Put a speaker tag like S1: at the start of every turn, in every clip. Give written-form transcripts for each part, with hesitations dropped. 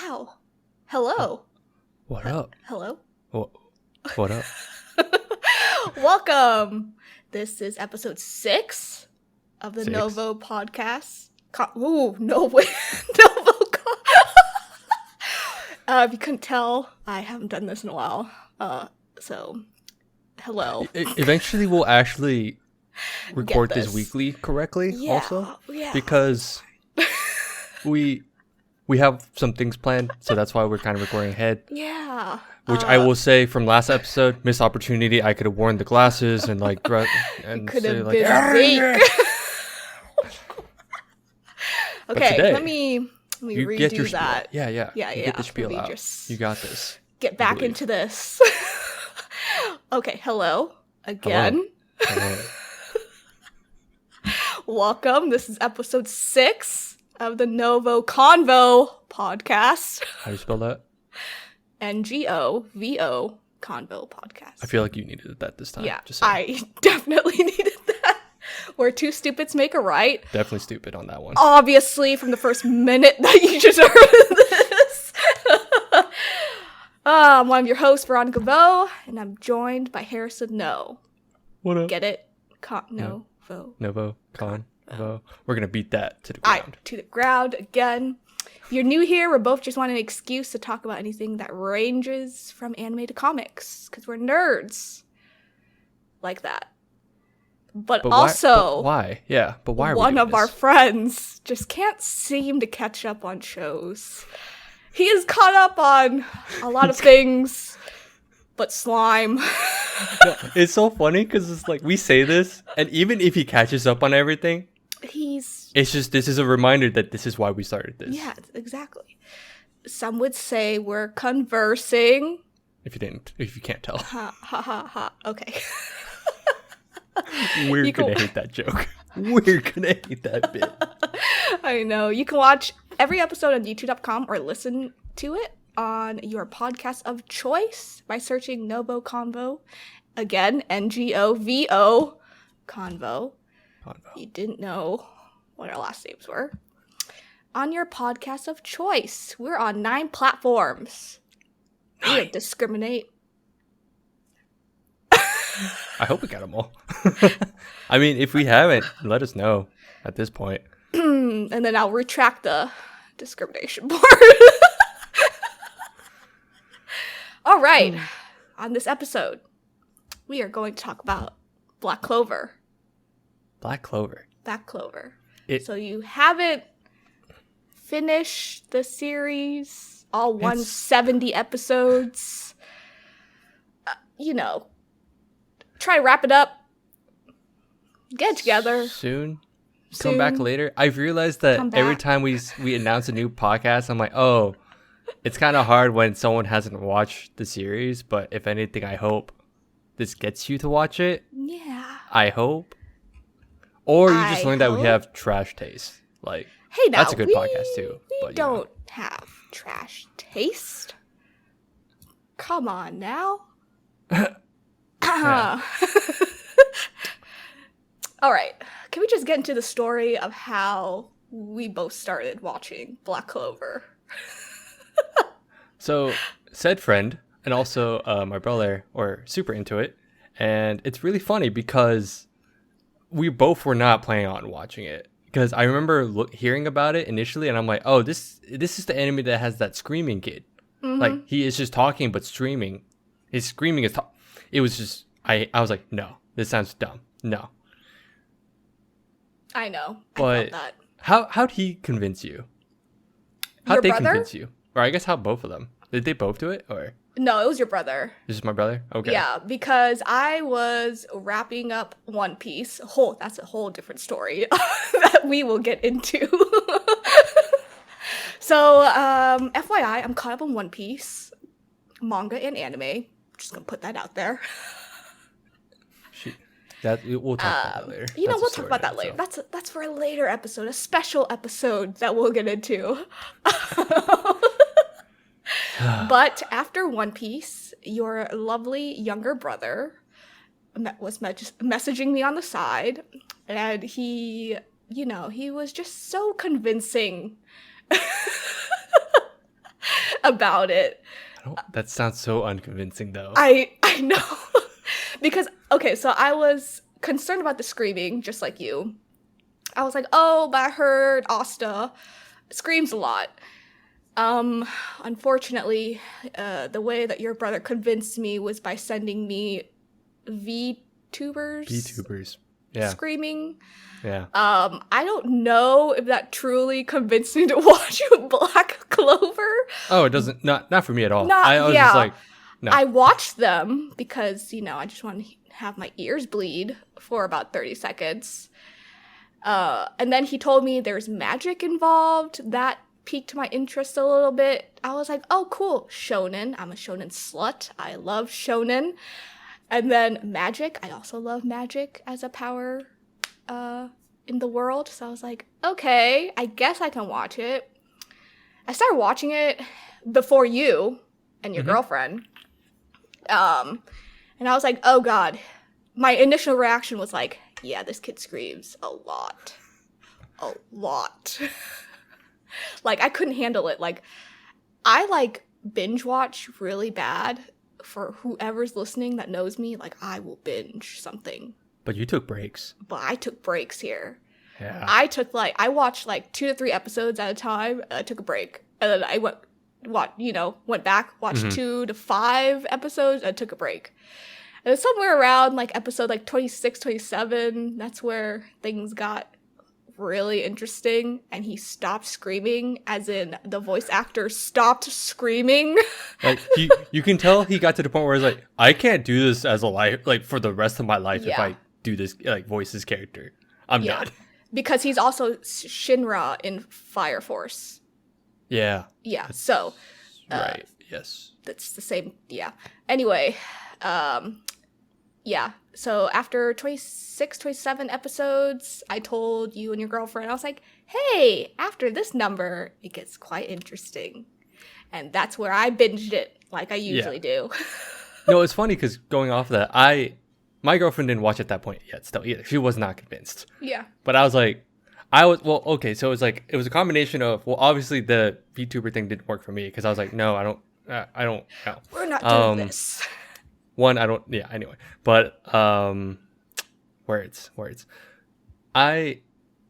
S1: Wow. Hello.
S2: What up?
S1: Hello.
S2: What up?
S1: Welcome. This is episode 6 of the
S2: 6?
S1: NgoVo podcast. NgoVo. If you couldn't tell, I haven't done this in a while. So, hello.
S2: Eventually, we'll actually record
S1: this
S2: this weekly correctly.
S1: Yeah,
S2: also,
S1: yeah.
S2: because we have some things planned, so that's why we're kind of recording ahead.
S1: Yeah.
S2: Which I will say from last episode, missed opportunity. I could have worn the glasses and like and
S1: could have
S2: say,
S1: been fake. Okay,
S2: today,
S1: let me
S2: you
S1: redo
S2: get your
S1: that.
S2: Spiel. Yeah. You get the spiel
S1: Let me
S2: out.
S1: just
S2: You got this.
S1: Get back into this. Okay, hello again.
S2: Hello.
S1: Welcome. This is episode 6 of the NgoVo Convo podcast.
S2: How do you spell that?
S1: NgoVo Convo podcast.
S2: I feel like you needed that this time.
S1: Yeah,
S2: Just saying.
S1: I definitely needed that. Where two stupids make a right.
S2: Definitely stupid on that one.
S1: Obviously, from the first minute that you just heard of this. I'm one of your hosts, Veronica Vo, and I'm joined by Harrison No.
S2: What up?
S1: Get it?
S2: No.
S1: NgoVo.
S2: NgoVo Convo. We're gonna beat that to the ground.
S1: To the ground again. If you're new here, we're both just want an excuse to talk about anything that ranges from anime to comics, because we're nerds like that. But also,
S2: why? Yeah, but why are we
S1: one
S2: doing
S1: of our
S2: this?
S1: friends just can't seem to catch up on shows. He is caught up on a lot of things, but slime.
S2: No, it's so funny because it's like we say this, and even if he catches up on everything, it's just this is a reminder that this is why we started this.
S1: Yeah, exactly. Some would say we're conversing.
S2: If you can't tell,
S1: Ha ha ha ha. Okay.
S2: we're gonna hate that joke. We're gonna hate that bit.
S1: I know. You can watch every episode on youtube.com or listen to it on your podcast of choice by searching NgoVo Convo. Again, NgoVo Convo. You didn't know what our last names were. On your podcast of choice. We're on 9 platforms. We don't discriminate.
S2: I hope we got them all. I mean, if we haven't, let us know at this point.
S1: And then I'll retract the discrimination part. All right. On this episode, we are going to talk about Black Clover.
S2: Black Clover.
S1: So you haven't finished the series, all 170 episodes. Try to wrap it up. Get it together.
S2: Soon. Come back later. I've realized that every time we announce a new podcast, I'm like, oh, it's kind of hard when someone hasn't watched the series. But if anything, I hope this gets you to watch it.
S1: Yeah.
S2: I hope. Or you just learned that we have trash taste. Like,
S1: hey, now,
S2: that's a good podcast too.
S1: We don't have trash taste. Come on now. All right. Can we just get into the story of how we both started watching Black Clover?
S2: So, said friend and also my brother were super into it. And it's really funny because we both were not planning on watching it. Because I remember hearing about it initially and I'm like, oh, this is the anime that has that screaming kid. Mm-hmm. Like, he is just talking but screaming. His screaming is... It was just... I was like, no, this sounds dumb. No.
S1: I know.
S2: But
S1: I felt that.
S2: How'd he convince you? How'd they convince you? Or I guess how both of them. Did they both do it? Or
S1: no, it was your brother.
S2: This is my brother? Okay.
S1: Yeah, because I was wrapping up One Piece. That's a whole different story that we will get into. So, FYI, I'm caught up on One Piece, manga and anime. Just gonna put that out there.
S2: We'll talk about that later.
S1: We'll talk about that later. That's for a later episode, a special episode that we'll get into. But after One Piece, your lovely younger brother was messaging me on the side, and he was just so convincing about it.
S2: That sounds so unconvincing, though.
S1: I know. Because, okay, so I was concerned about the screaming, just like you. I was like, oh, but I heard Asta screams a lot. Unfortunately, the way that your brother convinced me was by sending me VTubers.
S2: Yeah.
S1: Screaming.
S2: Yeah.
S1: I don't know if that truly convinced me to watch Black Clover.
S2: Oh, it doesn't. Not for me at all.
S1: Not,
S2: I was
S1: yeah.
S2: just like, no.
S1: I watched them because, I just want to have my ears bleed for about 30 seconds. And then he told me there's magic involved. That piqued my interest a little bit. I was like, oh, cool. Shonen. I'm a shonen slut. I love shonen. And then magic. I also love magic as a power in the world. So I was like, okay, I guess I can watch it. I started watching it before you and your girlfriend. And I was like, oh God. My initial reaction was like, yeah, this kid screams a lot. A lot. Like, I couldn't handle it. Like, I, binge watch really bad. For whoever's listening that knows me, I will binge something.
S2: But you took breaks.
S1: But I took breaks here.
S2: Yeah.
S1: I watched, 2 to 3 episodes at a time, and I took a break. And then I went back, watched 2 to 5 episodes, and I took a break. And it was somewhere around, episode, 26, 27, that's where things got really interesting, and he stopped screaming, as in the voice actor stopped screaming.
S2: You can tell he got to the point where he's like, I can't do this as a life, for the rest of my life if I do this, voice this character. I'm done.
S1: Because he's also Shinra in Fire Force.
S2: Yeah.
S1: Yeah, so.
S2: Right, yes.
S1: That's the same, yeah. Anyway, yeah, so after 26, 27 episodes, I told you and your girlfriend, I was like, hey, after this number, it gets quite interesting. And that's where I binged it, like I usually do.
S2: No, it's funny because going off of that, my girlfriend didn't watch at that point yet still either. She was not convinced.
S1: Yeah.
S2: But I was like, so it was a combination of, obviously the VTuber thing didn't work for me because I was like, no, I don't know.
S1: We're not doing this.
S2: One, I don't, anyway. But, words. I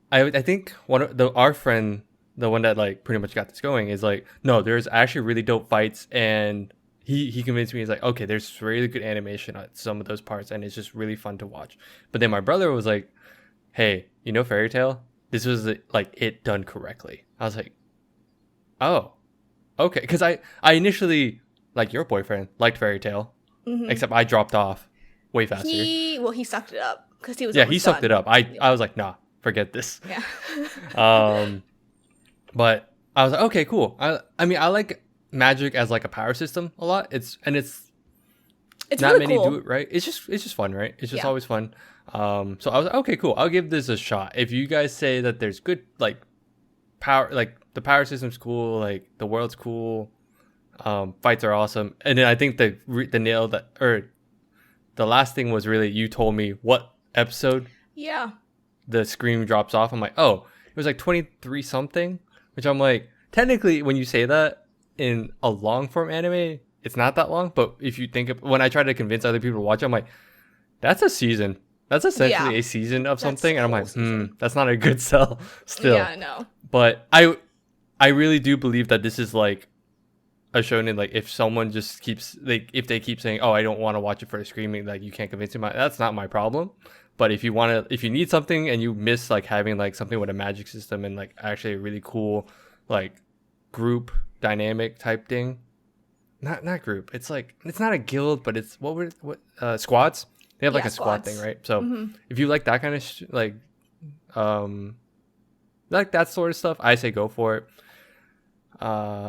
S2: think our friend, the one that pretty much got this going, is no, there's actually really dope fights, and he convinced me. He's like, okay, there's really good animation on some of those parts, and it's just really fun to watch. But then my brother was like, hey, Fairy Tail? This was it done correctly. I was like, oh, okay, because I initially, like your boyfriend, liked Fairy Tail, except I dropped off way faster.
S1: He sucked it up because he was
S2: he sucked it up. I was like, nah, forget this.
S1: Yeah.
S2: But I was like, okay, cool. I mean, I like magic as a power system a lot. It's not
S1: really
S2: many
S1: cool.
S2: do it right. It's just fun, right? It's just always fun. So I was like, okay, cool. I'll give this a shot. If you guys say that there's good power, the power system's cool, the world's cool, fights are awesome, and then I think the nail that, or the last thing was really, you told me what episode the scream drops off. I'm like, oh, it was 23 something, which I'm like, technically when you say that in a long form anime, it's not that long, but if you think of, when I try to convince other people to watch it, I'm like, that's a season. That's essentially a season of something. And I'm like, that's not a good sell still.
S1: Yeah, I know.
S2: But I really do believe that this is a shonen, if someone just keeps, if they keep saying, oh, I don't want to watch it for the screaming, you can't convince me, that's not my problem. But if you need something and you miss having something with a magic system and actually a really cool group dynamic type thing, not group, it's it's not a guild, but it's what squads. They have a squad thing, right? So if you like that kind of that sort of stuff, I say go for it.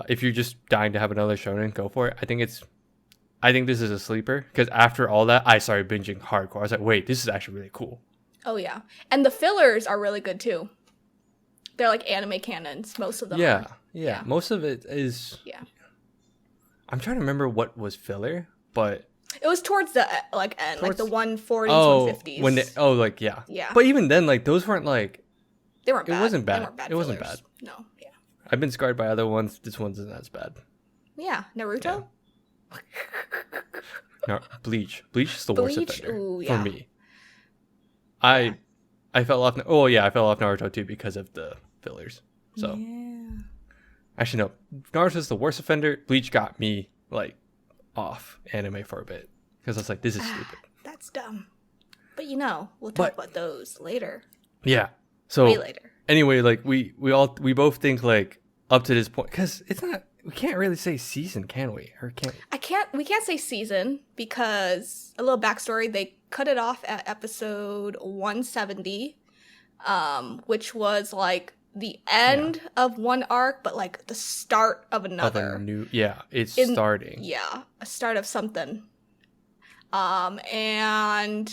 S2: If you're just dying to have another shonen, go for it. I think this is a sleeper because after all that, I started binging hardcore. I was like, wait, this is actually really cool.
S1: Oh yeah, and the fillers are really good too. They're anime canons, most of them.
S2: Yeah. Most of it is. Yeah. I'm trying to remember what was filler, but
S1: it was towards the end, the 140s, 150s.
S2: Yeah. But even then, those weren't
S1: they weren't bad.
S2: It wasn't bad.
S1: They weren't bad.
S2: It wasn't bad.
S1: No. Yeah.
S2: I've been scarred by other ones. This one isn't as bad.
S1: Yeah, Naruto.
S2: No, Bleach. Bleach is the worst
S1: Bleach?
S2: offender
S1: Ooh,
S2: for
S1: yeah.
S2: me. I fell off. Oh yeah, I fell off Naruto too because of the fillers. So
S1: Yeah.
S2: actually, no. Naruto's the worst offender. Bleach got me like off anime for a bit because I was like, this is stupid.
S1: That's dumb. But you know, we'll talk
S2: But
S1: about those later.
S2: yeah. So
S1: Way later.
S2: anyway, like we both think like up to this point because it's not. We can't really say season, can we? Or can't?
S1: We can't say season because a little backstory, they cut it off at episode 170, which was like the end of one arc, but like the start of another.
S2: Of a new, yeah, it's starting.
S1: Yeah, a start of something. And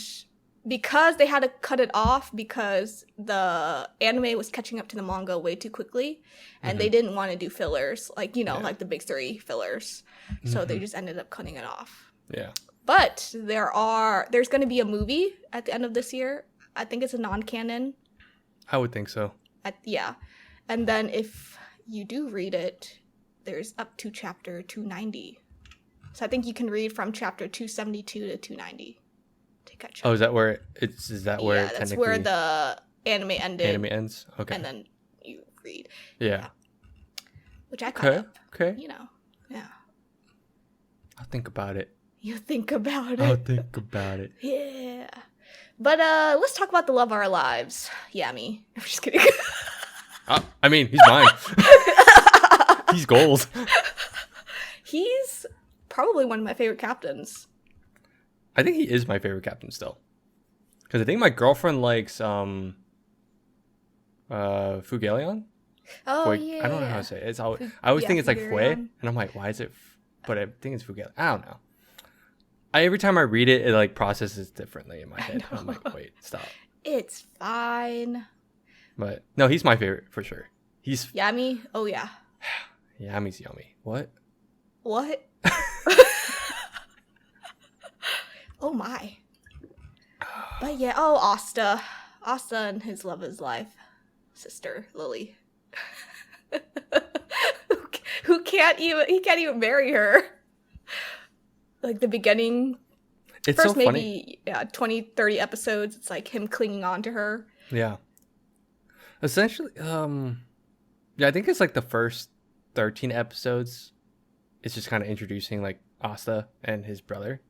S1: because they had to cut it off because the anime was catching up to the manga way too quickly, and they didn't want to do fillers, like, you know, like the big three fillers. So they just ended up cutting it off.
S2: Yeah.
S1: But there's going to be a movie at the end of this year. I think it's a non-canon.
S2: I would think so.
S1: Yeah. And then if you do read it, there's up to chapter 290. So I think you can read from chapter 272 to 290 to catch up.
S2: Oh, is that where it's? Is that where
S1: that's where the anime ended.
S2: Anime ends? Okay.
S1: And then you read.
S2: Yeah.
S1: Which I caught up.
S2: Okay.
S1: You know. Yeah.
S2: I'll think about it.
S1: You think about it.
S2: I'll think about it.
S1: Yeah. But let's talk about the love of our lives. Yami. I'm just kidding.
S2: I mean, he's mine. He's gold.
S1: He's probably one of my favorite captains.
S2: I think he is my favorite captain still. Because I think my girlfriend likes Fugaleon.
S1: Oh,
S2: I don't know how to say it. I always think it's like Fue,
S1: Fugaleon.
S2: and I'm like, why is it? But I think it's Fugaleon. I don't know. Every time I read it, it like processes differently in my head. I'm like, wait, stop.
S1: It's fine.
S2: But no, he's my favorite for sure. He's
S1: Yami? Oh, yeah.
S2: Yami's yummy. What?
S1: What? Oh, my. But yeah, Asta. Asta and his love of his life. Sister, Lily. Who can't even marry her. Like the beginning,
S2: It's
S1: first
S2: so
S1: maybe
S2: funny.
S1: 20, 30 episodes, it's like him clinging on to her.
S2: Yeah. Essentially, yeah, I think it's like the first 13 episodes. It's just kind of introducing like Asta and his brother.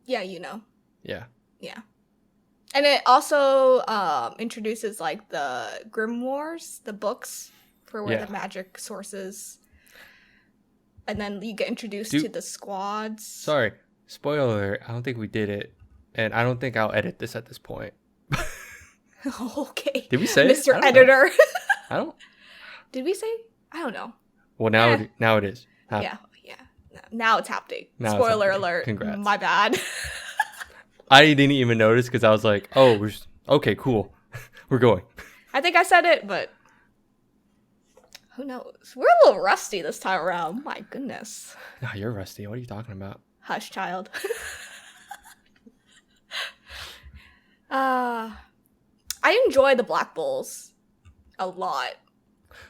S1: Yeah, you know.
S2: Yeah.
S1: Yeah. And it also introduces like the grimoires, the books for where the magic sources. And then you get introduced to the squads.
S2: Sorry, spoiler alert. I don't think we did it, and I don't think I'll edit this at this point.
S1: Okay.
S2: Did we say
S1: Mr.
S2: it?
S1: Editor?
S2: I don't.
S1: Did we say? I don't know.
S2: Well, now it is.
S1: Yeah. Now it's happening.
S2: Now it's
S1: Spoiler
S2: happening.
S1: alert.
S2: Congrats.
S1: My bad.
S2: I didn't even notice because I was like, "Oh, okay, cool, we're going."
S1: I think I said it, but who knows? We're a little rusty this time around. My goodness.
S2: No, you're rusty. What are you talking about?
S1: Hush, child. I enjoy the Black Bulls a lot.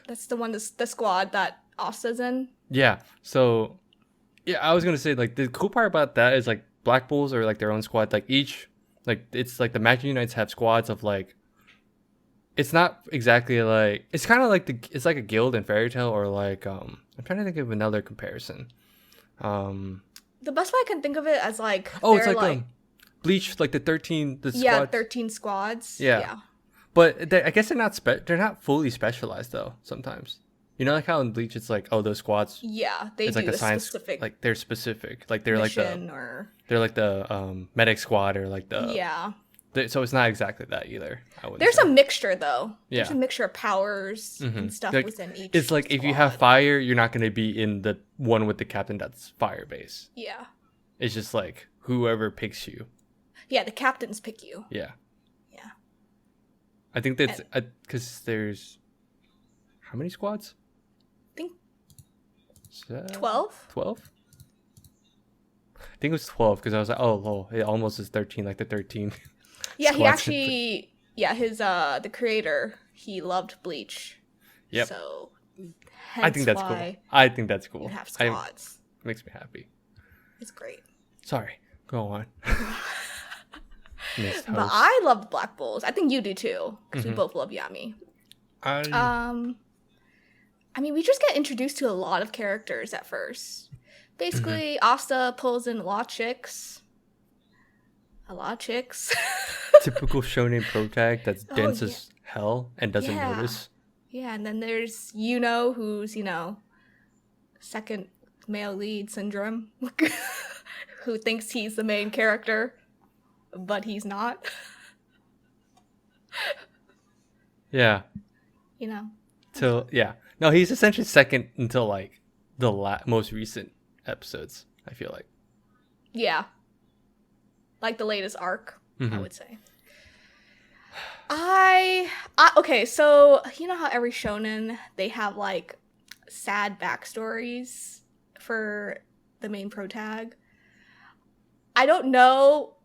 S1: That's the squad that Asta's in.
S2: Yeah. So, yeah, I was gonna say like the cool part about that is like Black Bulls are like their own squad. Like each, like it's like the Magic Unites have squads of like. It's not exactly like it's kind of like it's like a guild in Fairy Tail or like I'm trying to think of another comparison.
S1: The best way I can think of it as like
S2: it's like Bleach, like the 13 squads.
S1: 13 squads.
S2: Yeah. But I guess they're not fully specialized though. Sometimes, you know, like how in Bleach it's like those squads.
S1: Yeah, they
S2: it's
S1: do
S2: like a science,
S1: specific.
S2: like they're specific. Like they're
S1: mission
S2: they're like the medic squad or like the so it's not exactly that either.
S1: There's a mixture though.
S2: Yeah.
S1: There's a mixture of powers and stuff
S2: like,
S1: within each.
S2: It's like
S1: squad.
S2: if you have fire, you're not going to be in the one with the captain that's fire base.
S1: Yeah.
S2: It's just like whoever picks you.
S1: Yeah, the captains pick you.
S2: Yeah.
S1: Yeah.
S2: I think that's because there's how many squads?
S1: I think
S2: 12. 12. I think it was 12 because I was like, oh, it almost is 13, like the 13.
S1: Yeah, he actually, his the creator, he loved Bleach.
S2: Yep.
S1: So
S2: I think that's cool. I think that's cool.
S1: You have squads.
S2: Makes me happy.
S1: It's great.
S2: Sorry, go on.
S1: But I love Black Bulls. I think you do too, because we both love Yami. I mean, we just get introduced to a lot of characters at first. Basically, Asta pulls in a lot of chicks.
S2: Typical shonen protag that's dense as hell and doesn't notice.
S1: Yeah, and then there's Yuno, who's, second male lead syndrome, who thinks he's the main character, but he's not.
S2: Yeah. No, he's essentially second until like the most recent episodes, I feel like.
S1: Yeah. Like the latest arc, I would say. Okay, so you know how every shonen, they have like sad backstories for the main protag? I don't know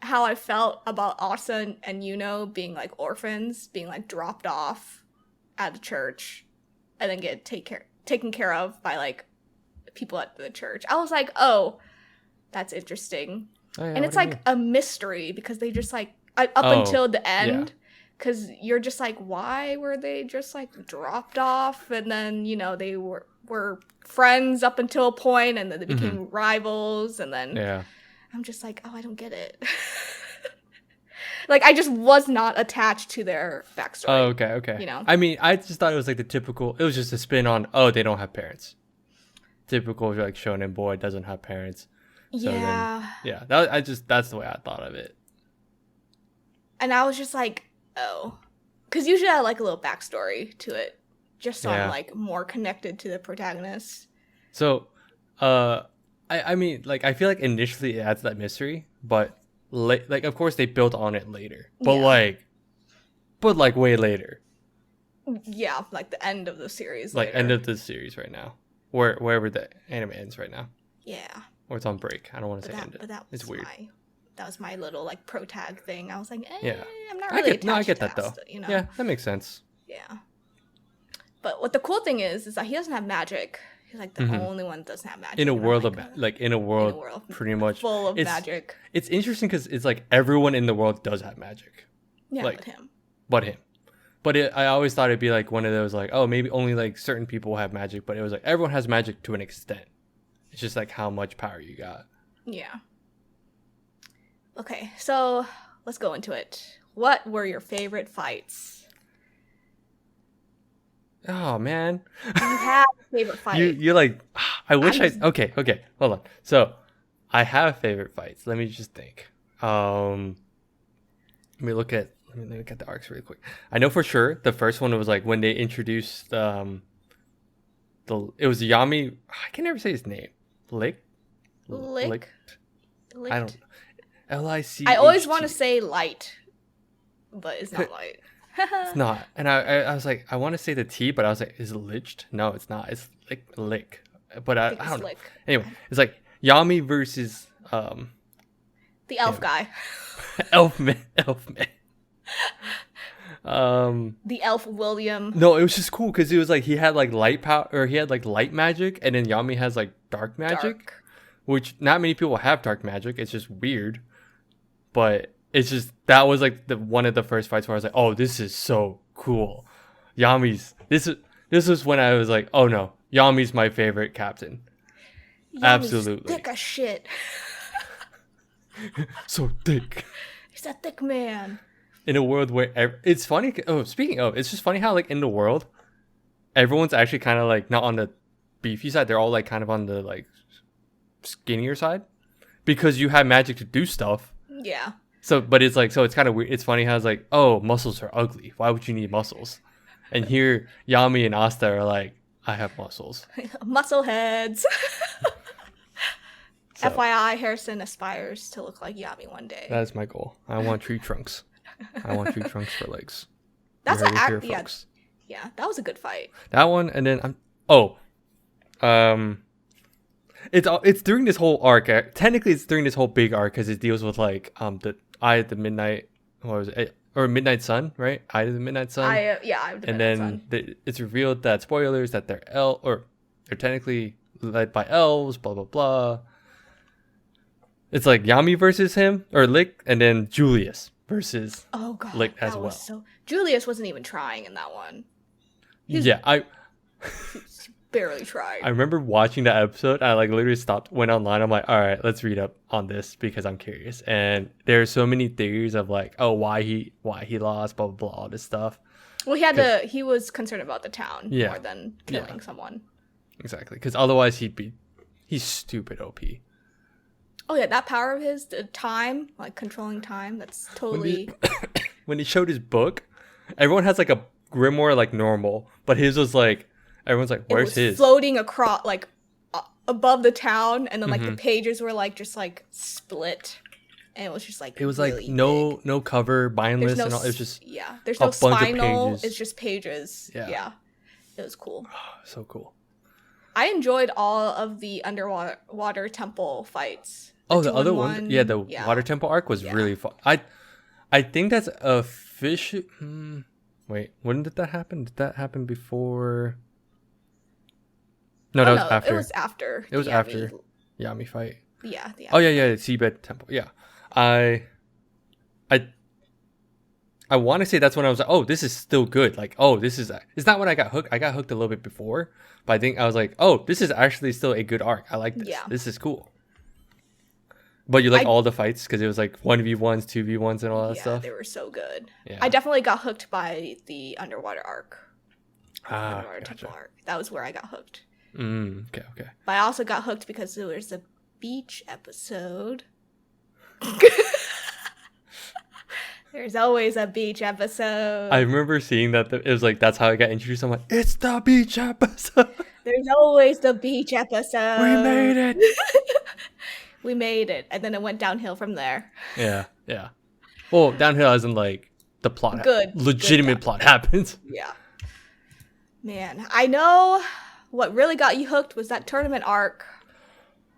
S1: how I felt about Asta and Yuno being like orphans, being like dropped off at the church and then get taken care of by like people at the church. I was like, oh, that's interesting. Oh, yeah, and it's like a mystery because they just like up until the end, because you're just like, why were they just like dropped off? And then they were friends up until a point, and then they became rivals, and then I'm just like, oh, I don't get it. Like, I just was not attached to their backstory.
S2: Oh, okay. I mean, I just thought it was like the typical. It was just a spin on, oh, they don't have parents. Typical like shonen boy doesn't have parents. So that's the way I thought of it.
S1: And I was just like, oh, because usually I like a little backstory to it, just so I'm like more connected to the protagonist.
S2: So, I mean, like I feel like initially it adds that mystery, but like of course they built on it later, but like way later.
S1: Yeah, like the end of the series.
S2: Like
S1: later.
S2: End of the series right now, wherever the anime ends right now.
S1: Yeah.
S2: Or it's on break. I don't want to say ended.
S1: But that was
S2: it's weird.
S1: That was my little like protag thing. I was like, I'm not
S2: I
S1: really
S2: get that
S1: to
S2: though.
S1: Asta,
S2: Yeah, that makes sense.
S1: Yeah. But what the cool thing is that he doesn't have magic. He's like the only one that doesn't have magic.
S2: In a world pretty much
S1: full of magic.
S2: It's interesting because it's like everyone in the world does have magic.
S1: Yeah,
S2: like,
S1: but him.
S2: But I always thought it'd be like one of those like, oh, maybe only like certain people have magic, but it was like everyone has magic to an extent. It's just like how much power you got. Yeah.
S1: Okay, so let's go into it. What were your favorite fights?
S2: Oh man,
S1: you have a favorite fight.
S2: You're like, I wish Okay, hold on. So I have favorite fights. Let me just think. Let me look at the arcs really quick. I know for sure the first one was like when they introduced it was Yami. I can never say his name. Lick. I don't. L-I-C.
S1: I always want to say light, but it's not light.
S2: It's not. And I was like, I want to say the T, but I was like, is it liched? No, it's not. It's lick. But I don't know. Anyway, it's like Yami versus
S1: the elf guy.
S2: Elfman.
S1: The elf William.
S2: No, it was just cool because it was like he had like light power, or he had like light magic, and then Yami has like dark magic, which not many people have dark magic. It's just weird, but it's just that was like one of the first fights where I was like, oh, this is so cool. This was when I was like, oh no, Yami's my favorite captain.
S1: Yami's
S2: absolutely
S1: thick as shit.
S2: So thick.
S1: He's a thick man.
S2: In a world where it's funny. Oh, speaking of, it's just funny how like in the world, everyone's actually kind of like not on the beefy side. They're all like kind of on the like skinnier side because you have magic to do stuff.
S1: Yeah.
S2: So, but it's like, so it's kind of weird. It's funny how it's like, oh, muscles are ugly. Why would you need muscles? And here, Yami and Asta are like, I have muscles.
S1: Muscle heads. So, FYI, Harrison aspires to look like Yami one day.
S2: That is my goal. I want tree trunks. I want tree trunks for legs.
S1: That's yeah, that was a good fight.
S2: That one, and then it's during this whole arc. Technically, it's during this whole big arc because it deals with like the Eye of the Midnight. What was it? or Midnight Sun, right? Eye of the Midnight Sun.
S1: I
S2: And then it's revealed that spoilers that they're they're technically led by elves. Blah blah blah. It's like Yami versus him or Lick, and then Julius versus Lick as well.
S1: Julius wasn't even trying in that one. He barely tried.
S2: I remember watching that episode. I like literally went online. I'm like, all right, let's read up on this because I'm curious. And there's so many theories of like, oh, why he lost, blah blah blah, all this stuff.
S1: Well, he was concerned about the town more than killing someone.
S2: Exactly, because otherwise he's stupid OP.
S1: Oh yeah, that power of his, the time, like controlling time, that's totally.
S2: When he showed his book, everyone has like a grimoire like normal, but his was like, everyone's like, where's his?
S1: Floating across like above the town, and then like the pages were like just like split, and it was just like
S2: it was
S1: really
S2: like no cover, bindless, and all. It was just
S1: there's no spinal. It's just pages. Yeah, it was cool.
S2: So cool.
S1: I enjoyed all of the underwater temple fights.
S2: The other one, the water temple arc was really fun. I think that's a fish. Wait, when did that happen? Did that happen before? No, that was after.
S1: It was after.
S2: It was after Yami fight.
S1: Yeah.
S2: Oh yeah, seabed temple. Yeah, I want to say that's when I was like, oh, this is still good. Like, oh, it's not when I got hooked. I got hooked a little bit before, but I think I was like, oh, this is actually still a good arc. I like this. Yeah. This is cool. But you like all the fights because it was like 1v1s, 2v1s, and all that stuff.
S1: Yeah, they were so good. Yeah. I definitely got hooked by the underwater arc. Underwater temple arc. That was where I got hooked.
S2: Okay.
S1: But I also got hooked because there was a beach episode. There's always a beach episode.
S2: I remember seeing that. It was like, that's how I got introduced. I'm like, it's the beach episode.
S1: There's always the beach episode.
S2: We made it.
S1: We made it. And then it went downhill from there.
S2: Yeah. Well, downhill as in like the plot. Legitimate plot happens.
S1: Yeah. Man, I know what really got you hooked was that tournament arc.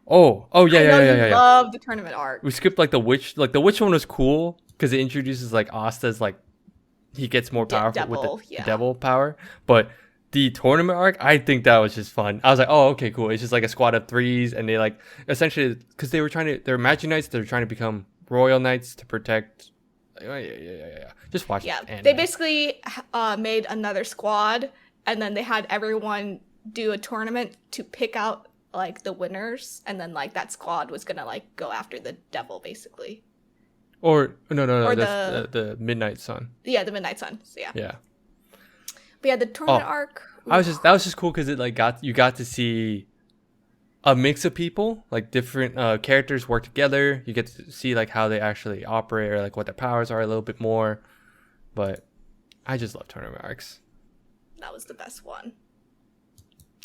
S2: Oh yeah.
S1: Love the tournament arc.
S2: We skipped like the witch. Like the witch one was cool because it introduces like Asta's like he gets more powerful with the devil power. But the tournament arc, I think that was just fun. I was like, oh, okay, cool. It's just like a squad of threes, and they like essentially because they're magic knights. They're trying to become royal knights to protect. Yeah. Just watch. Yeah,
S1: they basically made another squad, and then they had everyone do a tournament to pick out like the winners, and then like that squad was gonna like go after the devil basically.
S2: Or no, that's the Midnight Sun.
S1: Yeah, the Midnight Sun. So yeah.
S2: Yeah.
S1: But yeah, the tournament arc.
S2: That was just cool because it like you got to see a mix of people, like different characters work together. You get to see like how they actually operate or like what their powers are a little bit more. But I just love tournament arcs.
S1: That was the best one.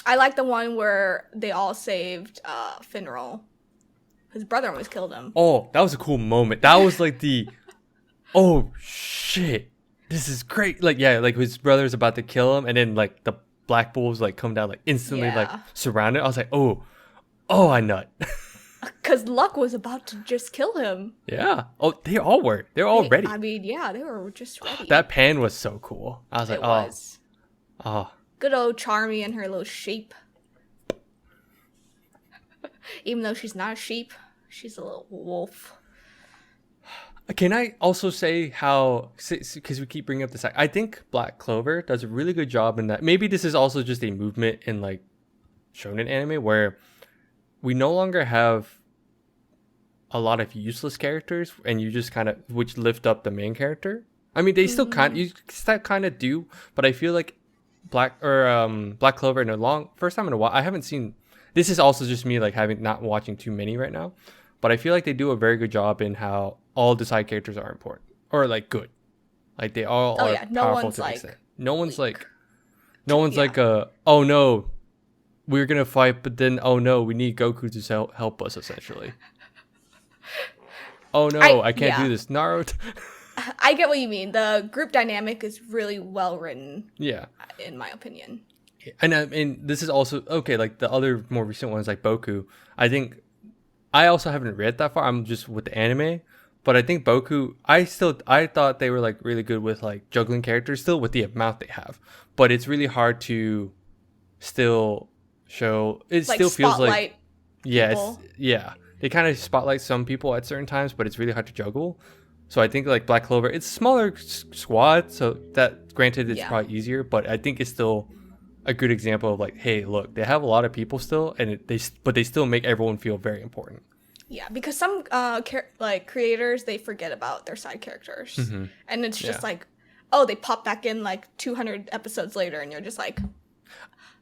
S1: I like the one where they all saved Finral. His brother almost killed him.
S2: Oh, that was a cool moment. That was like the oh shit. This is great. Like, yeah, like his brother's about to kill him, and then like the black bulls like come down, like instantly like surrounded. I was like, oh, I nut.
S1: Because Luck was about to just kill him.
S2: Yeah. Oh, they all were. They're all ready.
S1: I mean, yeah, they were just ready.
S2: That pan was so cool. I was like, oh.
S1: Good old Charmy and her little sheep. Even though she's not a sheep, she's a little wolf.
S2: Can I also say how, because we keep bringing up this, I think Black Clover does a really good job in that. Maybe this is also just a movement in like shonen anime where we no longer have a lot of useless characters and you just kind of, which lift up the main character. I mean, they still kind of do, but I feel like Black Clover in first time in a while, I haven't seen, this is also just me like not watching too many right now, but I feel like they do a very good job in how all the side characters are important or like good, like they all are powerful to an extent. No one's like oh no, we're gonna fight, but then oh no, we need Goku to help us essentially. Oh no, I can't do this, Naruto.
S1: I get what you mean. The group dynamic is really well written.
S2: Yeah,
S1: in my opinion.
S2: And I mean, this is also okay. Like the other more recent ones, like Boku. I think I also haven't read that far. I'm just with the anime, But I think Boku, I thought they were like really good with like juggling characters still with the amount they have. But it's really hard to still show. It
S1: Like
S2: still feels like
S1: spotlight
S2: it's
S1: people.
S2: They kind of spotlight some people at certain times, but it's really hard to juggle. So I think like Black Clover, it's smaller squad, so that granted it's
S1: Yeah.
S2: probably easier, but I think it's still a good example of like, hey, look, they have a lot of people still, and but they still make everyone feel very important.
S1: Yeah, because some like creators, they forget about their side characters, and it's just
S2: Yeah.
S1: like, oh, they pop back in like 200 episodes later, and you're just like,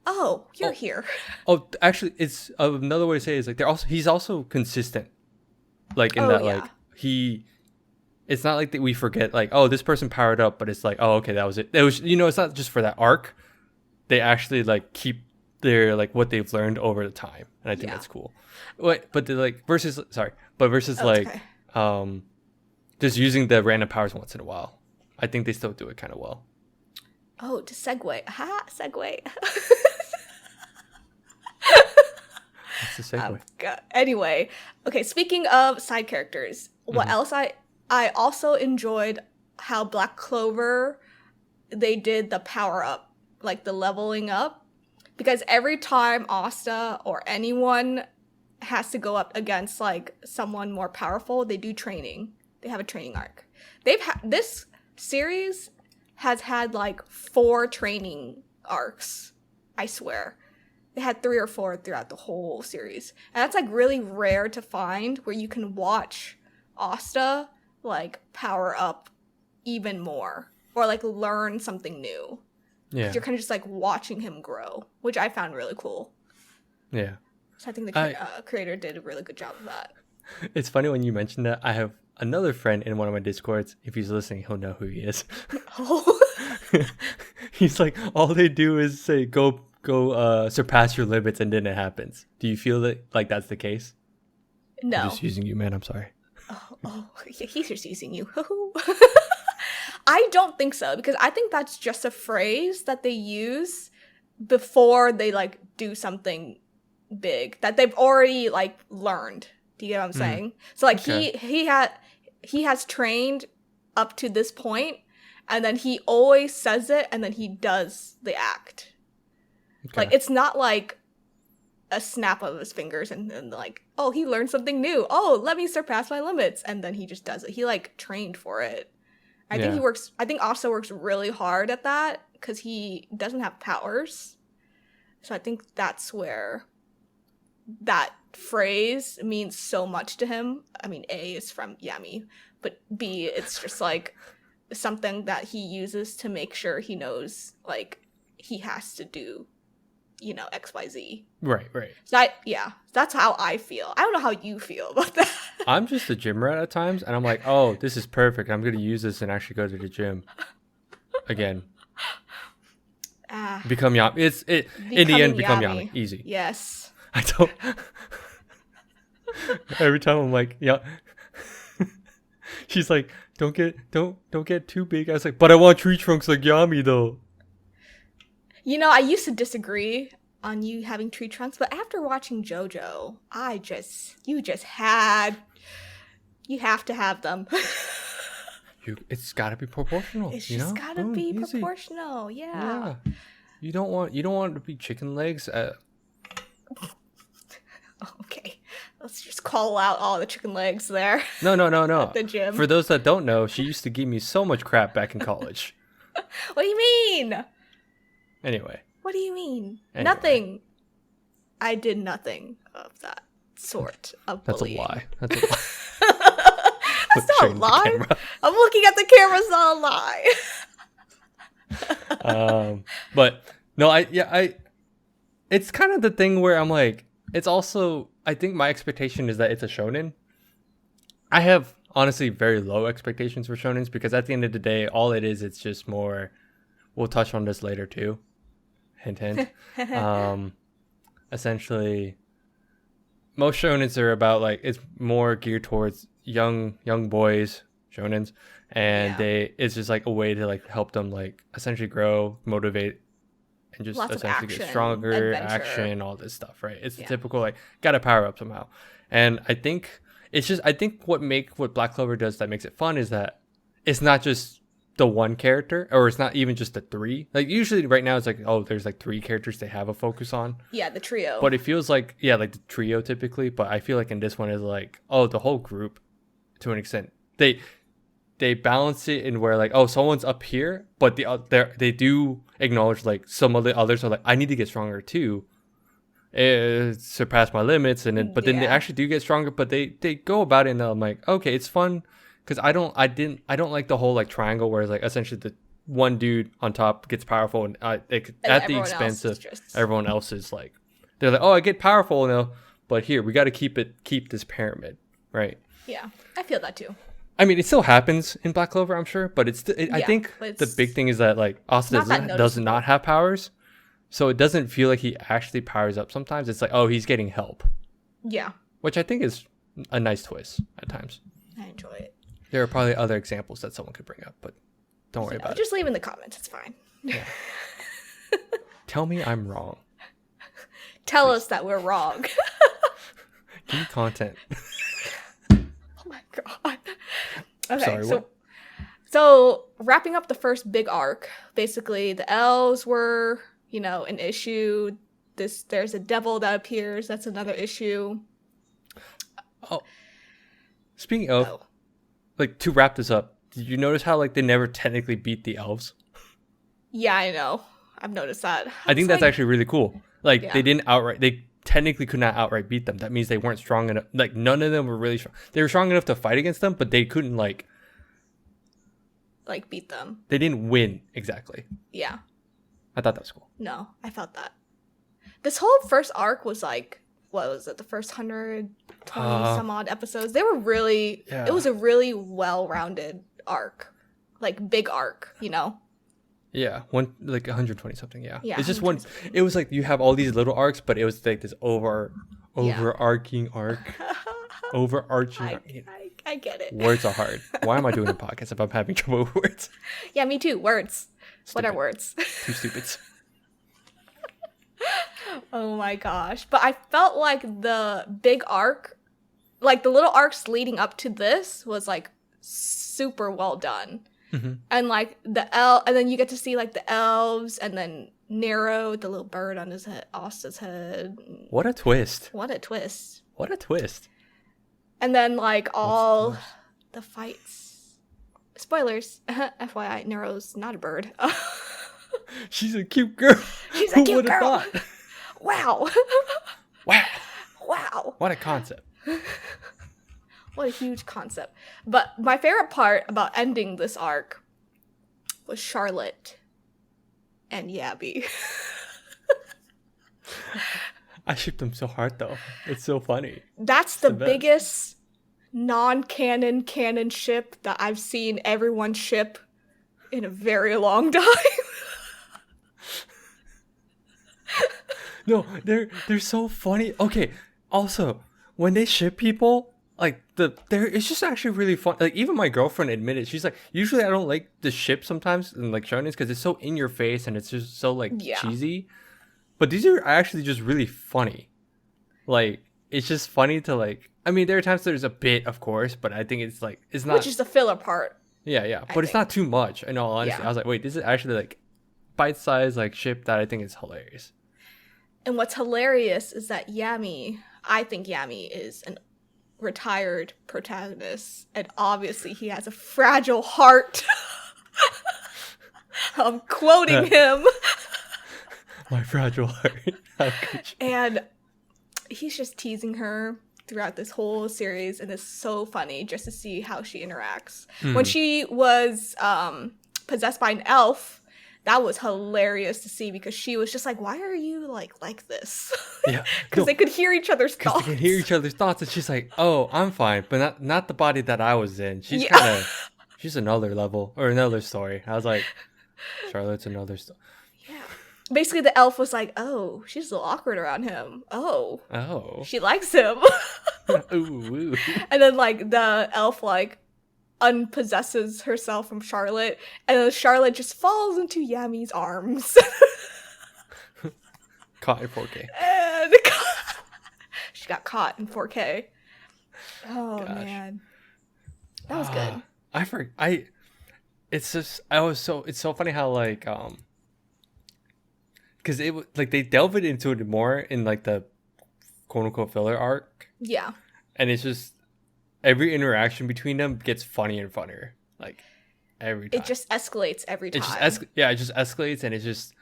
S1: oh, you're here.
S2: Oh, actually, it's another way to say it is like he's also consistent, like in
S1: Oh,
S2: that
S1: yeah.
S2: like it's not like that we forget like, oh, this person powered up, but it's like, oh, okay, that was it. It was, it's not just for that arc. They actually like keep their like what they've learned over the time, and I think
S1: Yeah.
S2: that's cool. But the like versus
S1: Oh, it's
S2: like
S1: okay.
S2: just using the random powers once in a while. I think they still do it kind of well.
S1: Oh, to segue. Ha, segue.
S2: That's the segue.
S1: Anyway, okay, speaking of side characters, what else I also enjoyed how Black Clover, they did the power up, like the leveling up, because every time Asta or anyone has to go up against like someone more powerful, they do training. They have a training arc. This series has had like 4 training arcs, I swear. They had 3 or 4 throughout the whole series. And that's like really rare to find where you can watch Asta like power up even more or like learn something new.
S2: Yeah.
S1: You're kind of just like watching him grow, which I found really cool.
S2: Yeah.
S1: So I think the creator did a really good job of that.
S2: It's funny when you mentioned that. I have another friend in one of my Discords. If he's listening, he'll know who he is.
S1: Oh.
S2: He's like, all they do is say, go surpass your limits, and then it happens. Do you feel that like that's the case?
S1: No.
S2: I'm just using you, man. I'm sorry.
S1: Oh, he's just using you. I don't think so, because I think that's just a phrase that they use before they like do something big that they've already like learned. Do you get what I'm saying? So like
S2: Okay.
S1: he has trained up to this point, and then he always says it, and then he does the act.
S2: Okay.
S1: Like it's not like a snap of his fingers and then like, oh, he learned something new. Oh, let me surpass my limits, and then he just does it. He like trained for it. I think Asta works really hard at that because he doesn't have powers. So I think that's where that phrase means so much to him. I mean, A is from Yami, but B, it's just like something that he uses to make sure he knows like he has to do, XYZ.
S2: Right.
S1: So that's how I feel. I don't know how you feel about that.
S2: I'm just a gym rat at times, and I'm like, oh, this is perfect. I'm gonna use this and actually go to the gym again. Become Yami. In the end, become Yami. Easy.
S1: Yes.
S2: I don't. Every time I'm like, yeah. She's like, don't get too big. I was like, but I want tree trunks like Yami though.
S1: I used to disagree on you having tree trunks, but after watching JoJo, you have to have them.
S2: It's gotta be proportional.
S1: It's just gotta
S2: Boom,
S1: be
S2: easy.
S1: proportional. Yeah.
S2: You don't want it to be chicken legs.
S1: Okay. Let's just call out all the chicken legs there.
S2: No.
S1: At the gym.
S2: For those that don't know, she used to give me so much crap back in college.
S1: What do you mean?
S2: Anyway.
S1: What do you mean?
S2: Anyway.
S1: Nothing. I did nothing of that sort of bullying.
S2: That's a lie.
S1: That's not a
S2: Showing the
S1: lie.
S2: camera.
S1: I'm looking at the camera, it's not a lie.
S2: But no, it's kind of the thing where I'm like, it's also, I think my expectation is that it's a shonen. I have honestly very low expectations for shonens because at the end of the day, all it is, it's just more, we'll touch on this later too. Hint, hint. Essentially, most shonens are about like, it's more geared towards young boys, shonens, and it's just like a way to like help them like essentially grow, motivate, and just
S1: Lots of
S2: essentially
S1: action,
S2: get stronger,
S1: adventure.
S2: action, all this stuff, right? It's the typical like gotta power up somehow. And I think it's just I think what Black Clover does that makes it fun is that it's not just the one character, or it's not even just the three. Like usually right now it's like, oh, there's like three characters they have a focus on.
S1: Yeah, the trio.
S2: But it feels like, yeah, like the trio typically. But I feel like in this one is like, oh, the whole group to an extent. They balance it in where like, oh, someone's up here, but they do acknowledge like some of the others are like, I need to get stronger too. It surpassed my limits, and then they actually do get stronger. But they go about it, and I'm like, okay, it's fun. Because I don't like the whole like triangle where it's like essentially the one dude on top gets powerful and at the expense of everyone else's. Like they're like, oh, I get powerful now, but here we got to keep this pyramid, right?
S1: Yeah, I feel that too.
S2: I mean, it still happens in Black Clover, I'm sure, but I think the big thing is that like Asta does not have powers, so it doesn't feel like he actually powers up. Sometimes it's like, oh, he's getting help. Yeah, which I think is a nice twist at times.
S1: I enjoy it.
S2: There are probably other examples that someone could bring up, but don't worry about it.
S1: Just leave in the comments. It's fine. Yeah.
S2: Tell me I'm wrong.
S1: Tell us that we're wrong.
S2: Give me content.
S1: Oh my god. Okay,
S2: Sorry,
S1: so wrapping up the first big arc, basically the elves were, an issue. There's a devil that appears. That's another issue.
S2: Oh. Speaking of... Like, to wrap this up, did you notice how, like, they never technically beat the elves?
S1: Yeah, I know. I've noticed that.
S2: I think that's actually really cool. Like, they technically could not outright beat them. That means they weren't strong enough. Like, none of them were really strong. They were strong enough to fight against them, but they couldn't, like,
S1: beat them.
S2: They didn't win, exactly.
S1: Yeah.
S2: I thought that was cool.
S1: No, I felt that. This whole first arc was, like, what was it, the first 120 some odd episodes? They were really, it was a really well-rounded arc. Like, big arc,
S2: Yeah, 120 something, yeah.
S1: Yeah,
S2: it's just one, it was like you have all these little arcs, but it was like this overarching arc. Overarching.
S1: I get it.
S2: Words are hard. Why am I doing a podcast if I'm having trouble with words?
S1: Yeah, me too. Words. Stupid. What are words?
S2: Two stupids.
S1: Oh my gosh. But I felt like the big arc, like the little arcs leading up to this was like super well done. Mm-hmm. And like and then you get to see like the elves and then Nero, the little bird on his head, Asta's head.
S2: What a twist.
S1: What a twist.
S2: What a twist.
S1: And then like all the fights. Spoilers. FYI, Nero's not a bird.
S2: She's a cute girl.
S1: She's a cute girl. Wow. Wow.
S2: What a concept.
S1: What a huge concept. But my favorite part about ending this arc was Charlotte and Yami.
S2: I shipped them so hard though. It's so funny.
S1: That's the biggest non-canon canon ship that I've seen everyone ship in a very long time.
S2: No, they're so funny. Okay, also, when they ship people, like it's just actually really fun. Like even my girlfriend admitted, she's like, usually I don't like the ship sometimes and like shonens because it's so in your face and it's just so like cheesy. But these are actually just really funny. Like it's just funny to like. I mean, there are times there's a bit, of course, but I think it's like it's not.
S1: Which is the filler part.
S2: Yeah, but it's not too much. In all honesty, I was like, wait, this is actually like bite-sized like ship that I think is hilarious.
S1: And what's hilarious is that I think Yami is an retired protagonist, and obviously he has a fragile heart. I'm quoting him.
S2: My fragile heart.
S1: And he's just teasing her throughout this whole series, and it's so funny just to see how she interacts. When she was possessed by an elf, that was hilarious to see because she was just like, why are you like this? Yeah. Because they could hear each other's thoughts.
S2: They could hear each other's thoughts, and she's like, oh, I'm fine, but not the body that I was in. She's kind of, she's another level or another story. I was like, Charlotte's another story.
S1: Yeah. Basically, the elf was like, oh, she's a little awkward around him. Oh. She likes him.
S2: Ooh.
S1: And then, like, the elf, like, unpossesses herself from Charlotte, and then Charlotte just falls into Yami's arms.
S2: Caught in 4K.
S1: And she got caught in 4K. Oh
S2: Gosh.
S1: man, that was good.
S2: It's so funny how like because like they delve it into it more in like the quote unquote filler arc,
S1: Yeah,
S2: and it's just every interaction between them gets funnier and funnier, like every time.
S1: it just escalates every time.
S2: It just escalates, and it's just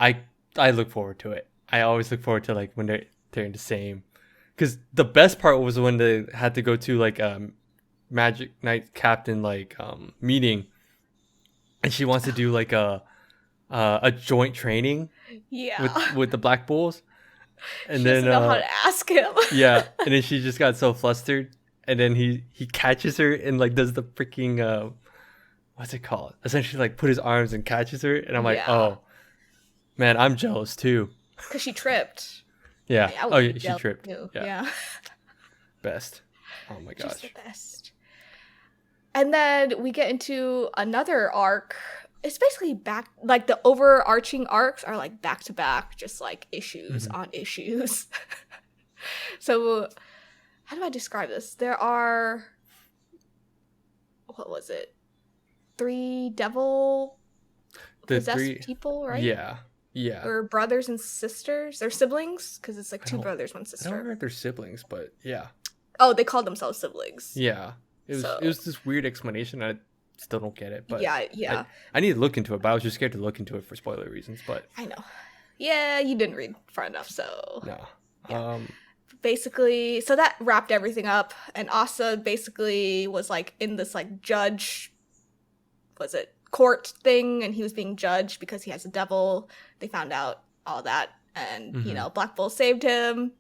S2: I I look forward to it. I always look forward to like when they're in the same. Because the best part was when they had to go to like Magic Knight Captain like meeting, and she wants to do like a joint training
S1: Yeah,
S2: with the Black Bulls, and
S1: she
S2: then
S1: doesn't know how to ask him.
S2: yeah, and then she just got so flustered, and then he catches her and like does the freaking what's it called? Essentially like put his arms and catches her, and I'm like,
S1: Yeah.
S2: oh man, I'm jealous too.
S1: Because she tripped.
S2: Yeah.
S1: I would
S2: Oh
S1: be
S2: yeah, she
S1: jealous
S2: tripped.
S1: too.
S2: Yeah.
S1: Yeah.
S2: Best. Oh my
S1: She's
S2: gosh.
S1: the best. And then we get into another arc. It's basically back, like the overarching arcs are like back to back, just like issues on issues. So, how do I describe this? There are, what was it? 3 devil
S2: The
S1: possessed
S2: three.
S1: people, right?
S2: Yeah. Yeah.
S1: Or brothers and sisters. They're siblings because it's like 2
S2: don't-
S1: brothers, 1
S2: I don't
S1: sister.
S2: remember if they're siblings, but yeah.
S1: Oh, they called themselves siblings.
S2: Yeah. It
S1: So-
S2: was this weird explanation. I still don't get it, but
S1: Yeah.
S2: I need to look into it, but I was just scared to look into it for spoiler reasons, but
S1: I know. Yeah, you didn't read far enough, so
S2: no.
S1: Yeah. Basically, so that wrapped everything up, and Asta basically was like in this like judge, was it court thing, and he was being judged because he has a devil. They found out all that, and you know, Black Bull saved him.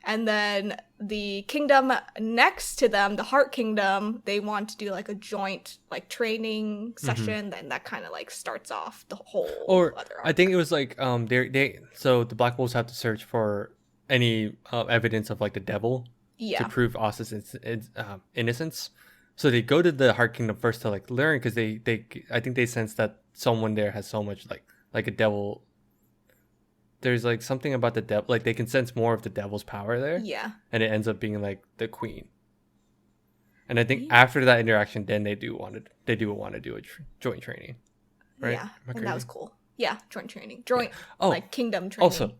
S1: And then the kingdom next to them, the Heart Kingdom, they want to do like a joint like training session. Then that kind of like starts off the whole
S2: Or
S1: other
S2: I
S1: arc.
S2: think it was like so the Black Bulls have to search for any evidence of like the devil
S1: Yeah.
S2: to prove Asta's innocence. So they go to the Heart Kingdom first to like learn, because they I think they sense that someone there has so much like a devil. There's like something about the devil, like they can sense more of the devil's power there,
S1: Yeah.
S2: and it ends up being like the queen. And I think
S1: Yeah.
S2: after that interaction, then they do want to do a joint training, right?
S1: Yeah.
S2: Am I
S1: And that was
S2: crazy?
S1: cool. Yeah. Joint training. Joint
S2: Oh,
S1: like kingdom training.
S2: also,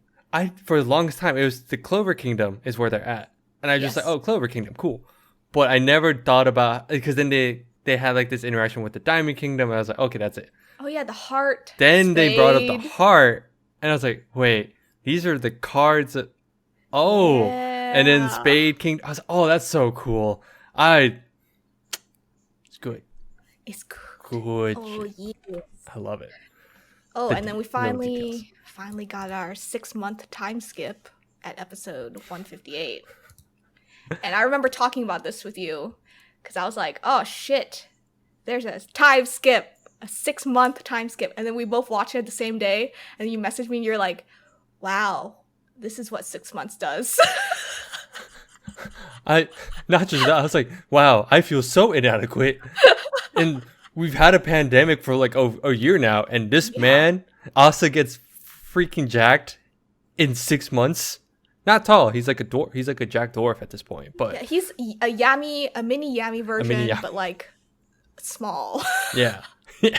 S2: for the longest time it was the Clover Kingdom is where they're at, and I was just
S1: Yes.
S2: like, oh, Clover Kingdom, cool. But I never thought about, because then they had like this interaction with the Diamond Kingdom, and I was like, okay, that's it.
S1: Oh yeah, the heart.
S2: Then they brought up the
S1: spade.
S2: heart, and I was like, wait, these are the cards that, oh, and then
S1: Yeah.
S2: Spade King. I was like, oh, that's so cool. It's good.
S1: It's good.
S2: Good.
S1: Oh
S2: shit.
S1: yeah.
S2: I love it.
S1: Oh,
S2: The
S1: and then we
S2: little details.
S1: finally got our 6-month time skip at episode 158. And I remember talking about this with you because I was like, oh shit, there's a time skip, a 6-month time skip. And then we both watched it the same day. And you messaged me and you're like, wow, this is what 6 months does.
S2: Not just that, I was like, wow, I feel so inadequate. And we've had a pandemic for like a year now, and this
S1: Yeah.
S2: man, Asa, gets freaking jacked in 6 months. Not tall. He's like a dwarf. He's like a jack dwarf at this point. But
S1: Yeah, he's a mini Yami version,
S2: Yami.
S1: but like small.
S2: yeah. Yeah.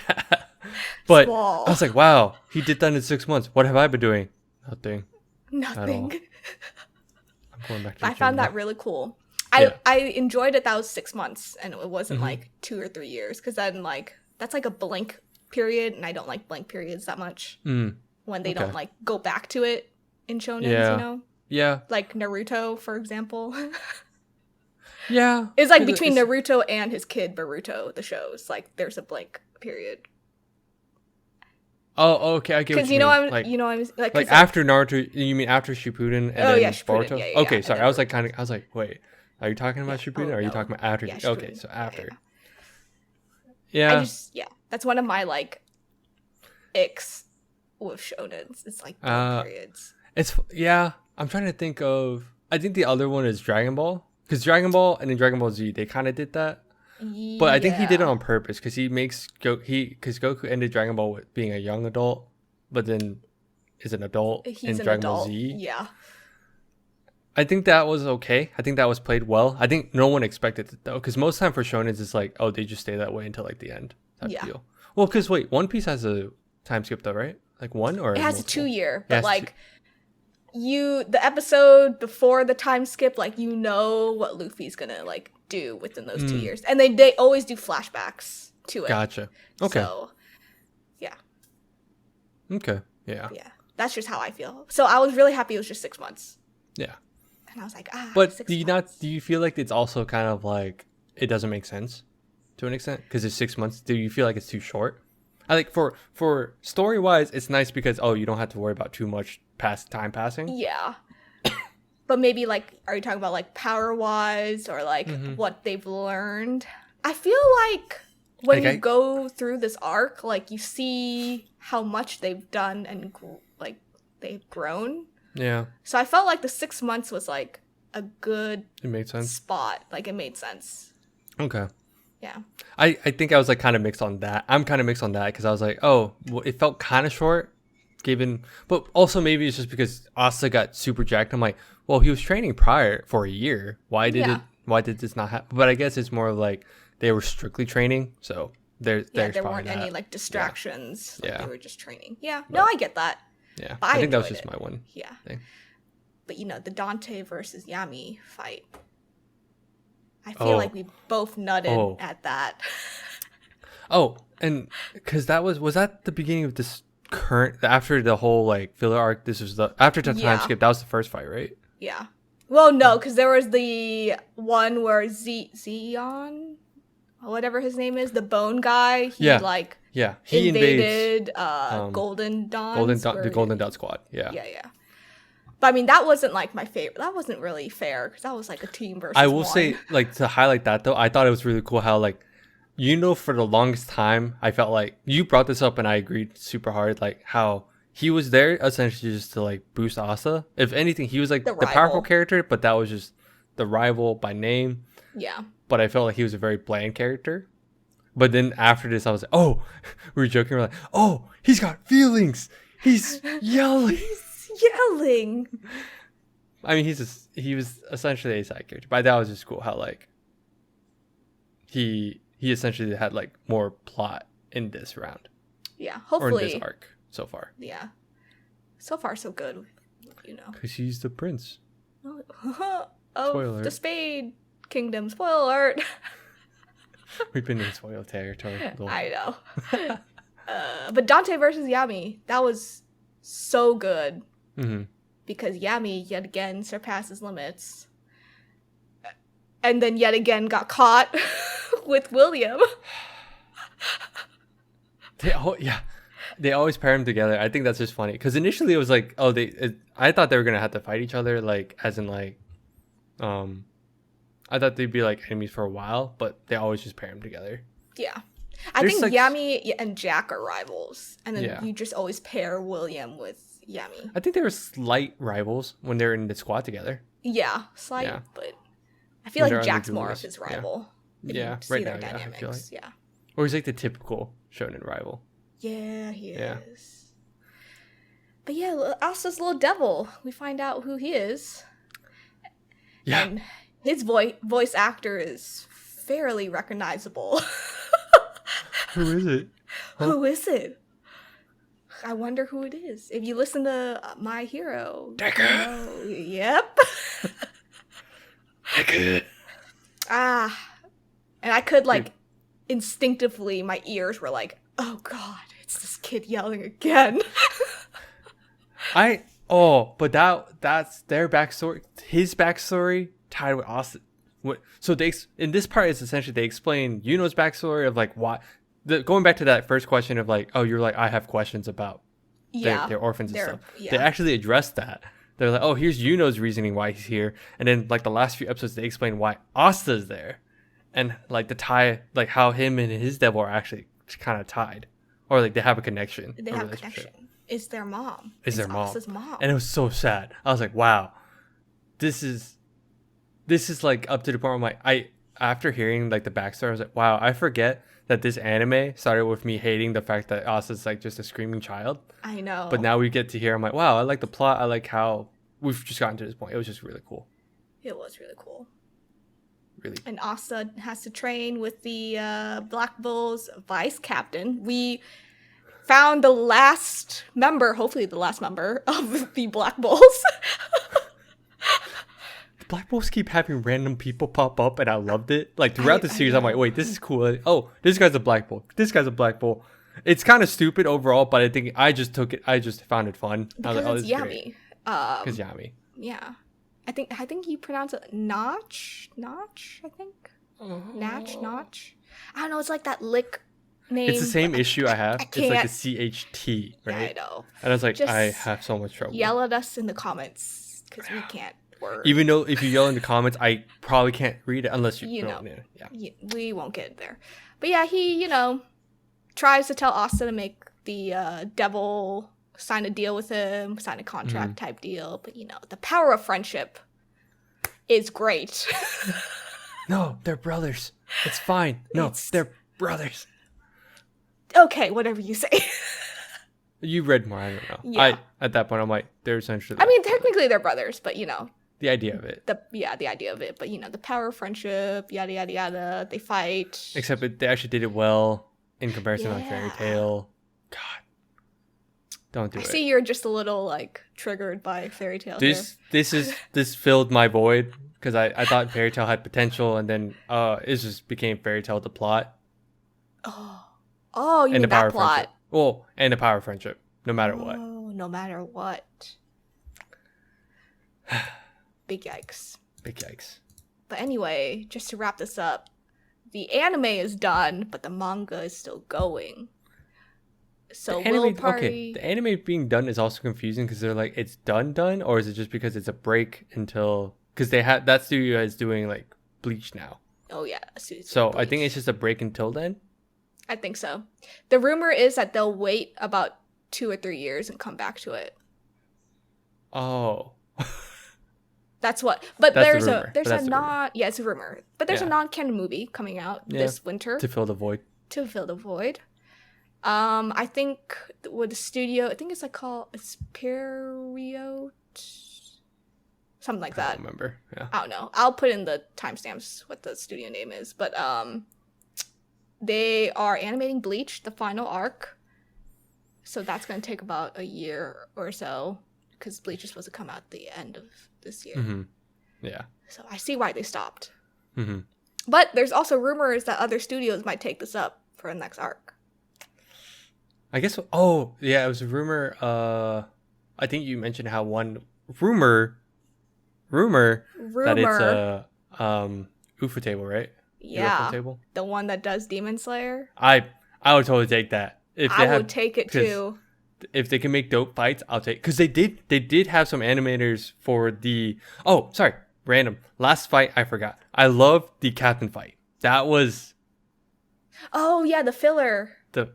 S2: But
S1: Small.
S2: I was like, wow, he did that in 6 months. What have I been doing? Nothing.
S1: Nothing.
S2: I'm going back to the
S1: I
S2: gym
S1: found
S2: now.
S1: that really cool.
S2: Yeah.
S1: I enjoyed it. That was 6 months, and it wasn't
S2: Mm-hmm.
S1: like 2 or 3 years, because then like that's like a blank period, and I don't like blank periods that much
S2: Mm,
S1: when they
S2: Okay.
S1: don't like go back to it in shonens,
S2: Yeah.
S1: you know,
S2: yeah.
S1: like Naruto, for example.
S2: Yeah.
S1: It's like
S2: 'Cause
S1: between
S2: it's-
S1: Naruto and his kid Boruto, the shows. Like there's a blank period,
S2: Oh, okay. I get what
S1: because
S2: you
S1: you know
S2: mean.
S1: I'm
S2: like,
S1: you know I'm like, 'cause,
S2: like after Naruto, you mean after Shippuden and
S1: Oh,
S2: then
S1: yeah, Shippuden.
S2: Boruto?
S1: Yeah, yeah,
S2: Okay,
S1: yeah.
S2: sorry.
S1: And
S2: I was
S1: then
S2: like I was like, wait, are you talking about Shippuden, or are you
S1: no.
S2: talking about after?
S1: Yeah,
S2: Okay,
S1: Shippuden.
S2: so
S1: Yeah,
S2: after.
S1: yeah.
S2: Yeah.
S1: That's one of my like icks with shonens. It's like blank periods.
S2: I'm trying to think of. I think the other one is Dragon Ball, because Dragon Ball and then Dragon Ball Z, they kind of did that. But I think he did it on purpose, because because Goku ended Dragon Ball with being a young adult, but then is an adult
S1: He's
S2: in
S1: an
S2: Dragon Ball
S1: adult.
S2: Z.
S1: Yeah.
S2: I think that was okay. I think that was played well. I think no one expected it though, because most time for shonens it's like, oh, they just stay that way until like the end type
S1: Yeah.
S2: deal. Well, because wait, One Piece has a time skip though, right? Like one or
S1: It has
S2: multiple?
S1: a 2-year,
S2: It
S1: but
S2: has
S1: like the episode before the time skip, like you know what Luffy's gonna like do within those 2 years, and they always do flashbacks to it.
S2: Gotcha. Okay.
S1: So, yeah,
S2: Okay. Yeah.
S1: yeah, that's just how I feel. So I was really happy it was just 6 months,
S2: Yeah.
S1: and I was like,
S2: But
S1: 6
S2: do you
S1: months.
S2: do you feel like it's also kind of like it doesn't make sense to an extent because it's 6 months? Do you feel like it's too short? I like for story wise, it's nice because you don't have to worry about too much time passing.
S1: Yeah. But maybe like, are you talking about like power wise or like what they've learned? I feel like when
S2: Like
S1: you go through this arc, like you see how much they've done and like they've grown.
S2: Yeah,
S1: So I felt like the 6 months was like a good
S2: it made sense.
S1: spot. Like it made sense.
S2: Okay.
S1: Yeah.
S2: I think I was like kind of mixed on that. I'm kind of mixed on that because I was like, well, it felt kind of short, but also maybe it's just because Asta got super jacked. I'm like, well, he was training prior for a year. Why did this not happen? But I guess it's more like they were strictly training, so there
S1: weren't any like distractions. Like,
S2: Yeah.
S1: they were just training. Yeah. No, I get that.
S2: Yeah,
S1: But
S2: I think that was
S1: enjoyed
S2: just
S1: it.
S2: my one
S1: Yeah.
S2: thing.
S1: But the Dante versus Yami fight. I feel like we both nutted at that.
S2: Oh, and because that was that the beginning of this after the whole like filler arc. This was after the time skip. That was the first fight, right?
S1: Yeah. Well, no, because there was the one where Zeon, whatever his name is, the bone guy. He
S2: he
S1: invaded Golden Dawn.
S2: The Golden Dot Squad. Yeah.
S1: Yeah. But I mean, that wasn't like my favorite. That wasn't really fair because that was like a team versus
S2: I will
S1: one.
S2: say, like, to highlight that though, I thought it was really cool how like, for the longest time, I felt like you brought this up and I agreed super hard, like how he was there essentially just to like boost Asta. If anything, he was like the powerful character, but that was just the rival by name.
S1: Yeah.
S2: But I felt like he was a very bland character. But then after this, I was like, oh, we were joking. We're like, oh, he's got feelings. He's yelling.
S1: Yelling.
S2: I mean, he was essentially a side character, but that was just cool how like he essentially had like more plot in this round.
S1: Yeah,
S2: or
S1: hopefully.
S2: in this arc so far.
S1: Yeah, so far so good.
S2: Because he's the prince.
S1: of
S2: Spoiler.
S1: the Spade Kingdom. Spoiler alert.
S2: We've been in spoiler territory.
S1: I know. But Dante versus Yami, that was so good.
S2: Mm-hmm.
S1: Because Yami yet again surpasses limits. And then yet again got caught with William.
S2: They always pair them together. I think that's just funny. Because initially it was like, I thought they were going to have to fight each other, like, as in like, I thought they'd be like enemies for a while, but they always just pair them together.
S1: Yeah. I think Yami and Jack are rivals. And then you just always pair William with Yami.
S2: I think they were slight rivals when they were in the squad together.
S1: Yeah, slight, but I feel like Jack's more of his rival.
S2: Yeah, right now, I feel like.
S1: Yeah.
S2: Or he's like the typical shonen rival.
S1: Yeah, he is. But yeah, Asta's little devil. We find out who he is.
S2: Yeah.
S1: And his voice actor is fairly recognizable.
S2: Who is it?
S1: Huh? Who is it? I wonder who it is. If you listen to My Hero.
S2: Decker!
S1: Yep.
S2: Decker!
S1: And I could like instinctively, my ears were like, oh god, it's this kid yelling again.
S2: But that's their backstory. His backstory tied with Asta. So in this part, it's essentially they explain Yuno's backstory of like why. Going back to that first question of like, oh, you're like, I have questions about their orphans and stuff. Yeah. They actually addressed that. They're like, oh, here's Yuno's reasoning why he's here. And then like the last few episodes, they explain why Asta's there. And like the tie, like how him and his devil are actually kind of tied. Or like they have a connection.
S1: They have a connection. It's their mom.
S2: It's their mom.
S1: Asta's mom.
S2: And it was so sad. I was like, wow, this is like up to the point where I'm like, after hearing like the backstory, I was like, wow, I forget that this anime started with me hating the fact that Asta's like just a screaming child.
S1: I know.
S2: But now we get to hear, I'm like, wow, I like the plot. I like how we've just gotten to this point. It was just really cool.
S1: It was really cool.
S2: Really.
S1: And Asta has to train with the Black Bulls vice captain. We found the last member, hopefully the last member of the Black Bulls.
S2: The Black Bulls keep having random people pop up, and I loved it. Like throughout the series, I'm like, wait, this is cool. Oh, this guy's a Black Bull. This guy's a Black Bull. It's kind of stupid overall, but I think I just found it fun.
S1: Because
S2: I was
S1: it's
S2: like,
S1: Yami.
S2: Because Yami.
S1: Yeah. I think you pronounce it Notch, I think. Notch. I don't know, it's like that lick name.
S2: It's the same issue I have. It's like the CHT, right?
S1: Yeah, I know.
S2: And I was like,
S1: Just
S2: I have so much trouble.
S1: Yell at us in the comments, because we can't word.
S2: Even though if you yell in the comments, I probably can't read it unless you
S1: know.
S2: Yeah.
S1: We won't get there. But yeah, he, tries to tell Asta to make the devil sign a deal with him, sign a contract type deal. But, the power of friendship is great.
S2: No, they're brothers. It's fine. No, they're brothers.
S1: Okay, whatever you say.
S2: You read more, I don't know.
S1: Yeah.
S2: At that point, I'm like, they're essentially...
S1: I mean, technically they're brothers, but,
S2: the idea of it.
S1: The idea of it. But, the power of friendship, yada, yada, yada. They fight.
S2: Except they actually did it well in comparison to like Fairy Tail. God. Don't do it.
S1: I see you're just a little, triggered by Fairy Tail here.
S2: This filled my void, because I thought Fairy Tail had potential, and then it just became Fairy Tail the plot.
S1: Oh, you mean that plot.
S2: Well, and the power of friendship, no matter what.
S1: Oh, no matter what. Big yikes.
S2: Big yikes.
S1: But anyway, just to wrap this up, the anime is done, but the manga is still going. So
S2: the anime being done is also confusing, because they're like, it's done, or is it just because it's a break until... Because that studio is doing like Bleach now.
S1: Oh yeah.
S2: So I think it's just a break until then.
S1: I think so. The rumor is that they'll wait about 2 or 3 years and come back to it.
S2: Oh.
S1: That's what. But
S2: That's
S1: there's
S2: a
S1: non. Yeah, it's a rumor. But there's a non-canon movie coming out this winter
S2: to fill the void.
S1: I think with the studio, I think it's it's Pierrot, something like that.
S2: I don't remember. Yeah.
S1: I don't know. I'll put in the timestamps what the studio name is, but they are animating Bleach, the final arc. So that's going to take about a year or so, because Bleach is supposed to come out at the end of this year.
S2: Mm-hmm. Yeah.
S1: So I see why they stopped.
S2: Mm-hmm.
S1: But there's also rumors that other studios might take this up for the next arc.
S2: I guess. Oh, yeah. It was a rumor. I think you mentioned how one rumor that it's UFO table, right?
S1: Yeah.
S2: UFO table?
S1: The one that does Demon Slayer.
S2: I would totally take that.
S1: I would take it too.
S2: If they can make dope fights, I'll take. Because they did have some animators for the. Oh, sorry, random. Last fight, I forgot. I love the captain fight. That was.
S1: Oh yeah, the filler.
S2: But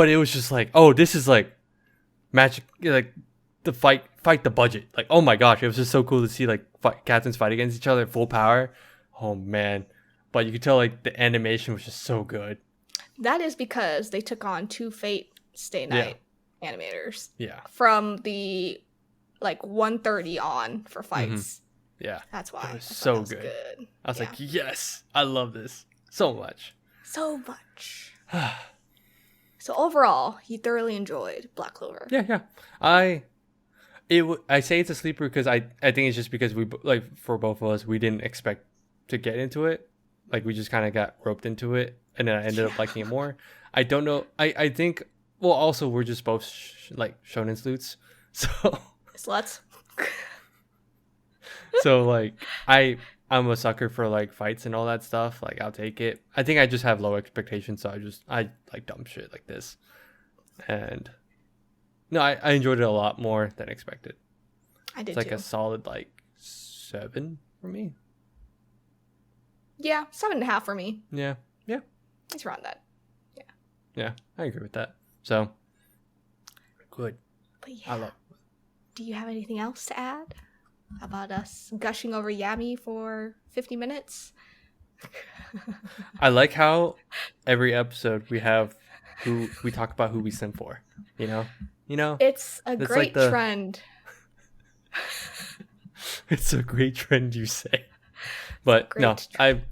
S2: it was just like, oh, this is like magic, like the fight the budget. Like, oh my gosh, it was just so cool to see like captains fight against each other at full power. Oh man, but you could tell like the animation was just so good.
S1: That is because they took on 2 Fate Stay Night animators.
S2: Yeah.
S1: From the 1:30 on for fights.
S2: Mm-hmm. Yeah.
S1: That's why.
S2: It was so good. I was like, yes, I love this so much.
S1: So much. So overall, you thoroughly enjoyed Black Clover.
S2: Yeah. I say it's a sleeper because I think it's just because we for both of us, we didn't expect to get into it. Like we just kind of got roped into it, and then I ended up liking it more. I don't know. I think. Well, also we're just both shonen sleuths, so
S1: sluts.
S2: So I'm a sucker for fights and all that stuff. Like I'll take it. I think I just have low expectations, so I like dumb shit like this. And no, I enjoyed it a lot more than expected.
S1: I did
S2: it's
S1: too.
S2: A solid 7 for me.
S1: Yeah, 7.5 for me.
S2: Yeah.
S1: It's around that.
S2: Yeah, I agree with that. So good.
S1: But yeah,
S2: I love.
S1: Do you have anything else to add about us gushing over Yami for 50 minutes?
S2: I like how every episode we have who we talk about who we sim for. You know.
S1: It's a great trend.
S2: It's a great trend, you say. But
S1: Great
S2: no,
S1: trend.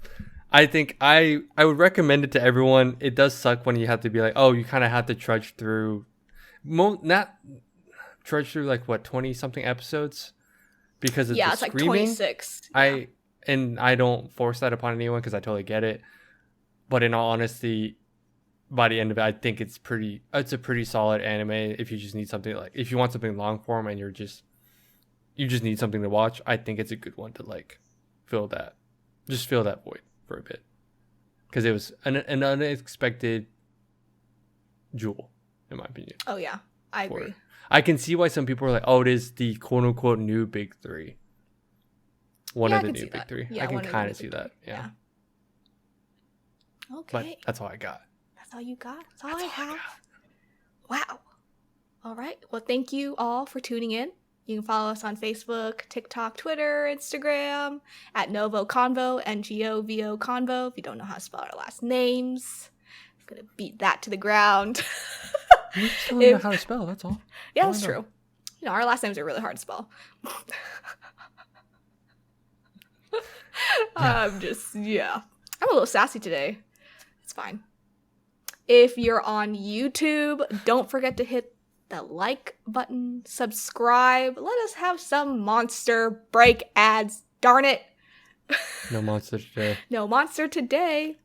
S2: I think I would recommend it to everyone. It does suck when you have to be like, oh, you kind of have to trudge through, not trudge through like what 20 something episodes because of the
S1: It's like
S2: screaming.
S1: 26.
S2: I don't force that upon anyone because I totally get it. But in all honesty, by the end of it, I think it's a pretty solid anime. If you just need something like, if you want something long form and you just need something to watch, I think it's a good one to like fill that void for a bit, because it was an unexpected jewel, in my opinion.
S1: Oh yeah, I agree.
S2: I can see why some people are like, oh, it is the quote unquote new big three. One of the new big three. I can kind of see that. Yeah.
S1: Okay.
S2: But that's all I got.
S1: That's all you got? That's all I have. Wow. All right. Well, thank you all for tuning in. You can follow us on Facebook, TikTok, Twitter, Instagram at NgoVo Convo, NgoVo Convo. If you don't know how to spell our last names, I'm going to beat that to the ground.
S2: We just don't know how to spell, that's all.
S1: Yeah, that's true. You know, our last names are really hard to spell. I'm a little sassy today. It's fine. If you're on YouTube, don't forget to hit the like button, subscribe. Let us have some monster break ads. Darn it.
S2: No monster today.
S1: No monster today.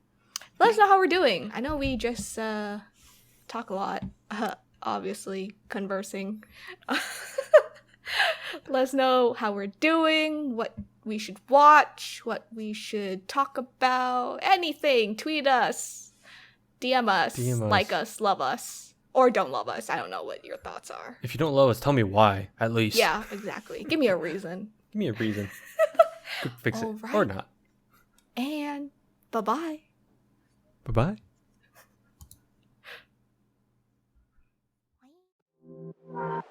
S1: Let us know how we're doing. I know we just talk a lot, obviously, conversing. Let us know how we're doing, what we should watch, what we should talk about, anything. Tweet us, DM us, like us, love us. Or don't love us. I don't know what your thoughts are.
S2: If you don't love us, tell me why, at least.
S1: Yeah, exactly. Give me a reason.
S2: Give me a reason. Could fix it.
S1: Right.
S2: Or not.
S1: And bye-bye.
S2: Bye-bye.
S3: Wow.